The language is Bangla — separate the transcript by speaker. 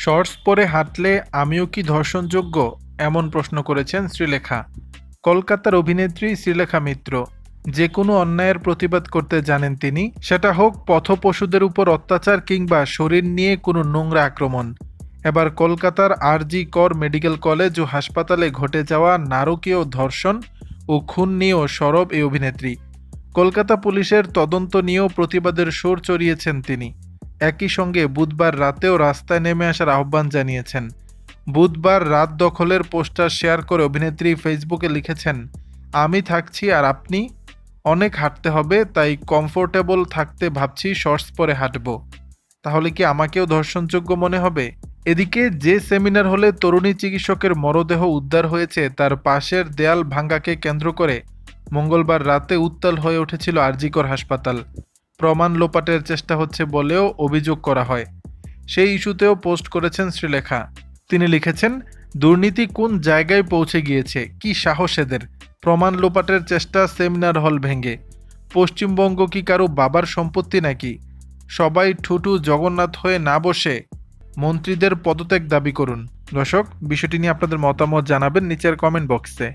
Speaker 1: শর্টস পরে হাঁটলে আমিও কি ধর্ষণযোগ্য, এমন প্রশ্ন করেছেন শ্রীলেখা। কলকাতার অভিনেত্রী শ্রীলেখা মিত্র যে কোনো অন্যায়ের প্রতিবাদ করতে জানেন তিনি, সেটা হোক পথপশুদের উপর অত্যাচার কিংবা শরীর নিয়ে কোনো নোংরা আক্রমণ। এবার কলকাতার আরজি কর মেডিকেল কলেজ ও হাসপাতালে ঘটে যাওয়া নারকীয় ধর্ষণ ও খুন নিয়েও সরব এই অভিনেত্রী। কলকাতা পুলিশের তদন্ত নিয়েও প্রতিবাদের সুর চড়িয়েছেন তিনি। একই সঙ্গে বুধবার রাতেও রাস্তায় নেমে আসার আহ্বান জানিয়েছেন। বুধবার রাত দখলের পোস্টার শেয়ার করে অভিনেত্রী ফেসবুকে লিখেছেন, আমি থাকছি আর আপনি, অনেক হাঁটতে হবে, তাই কমফোর্টেবল থাকতে ভাবছি শর্টস পরে হাঁটবো। তাহলে কি আমাকেও ধর্ষণযোগ্য মনে হবে? এদিকে যে সেমিনার হলে তরুণী চিকিৎসকের মরদেহ উদ্ধার হয়েছে তার পাশের দেয়াল ভাঙ্গাকে কেন্দ্র করে মঙ্গলবার রাতে উত্তাল হয়ে উঠেছিল আরজিকর হাসপাতাল। প্রমাণ লোপাটের চেষ্টা হচ্ছে বলেও অভিযোগ করা হয়। সেই ইস্যুতেও পোস্ট করেছেন শ্রীলেখা। তিনি লিখেছেন, দুর্নীতি কোন জায়গায় পৌঁছে গিয়েছে, কি সাহস এদের! প্রমাণ লোপাটের চেষ্টা সেমিনার হল ভেঙে। পশ্চিমবঙ্গ কি কারো বাবার সম্পত্তি নাকি? সবাই ঠুটু জগন্নাথ হয়ে না বসে মন্ত্রীদের পদত্যাগ দাবি করুন। দর্শক, বিষয়টি নিয়ে আপনাদের মতামত জানাবেন নিচের কমেন্ট বক্সে।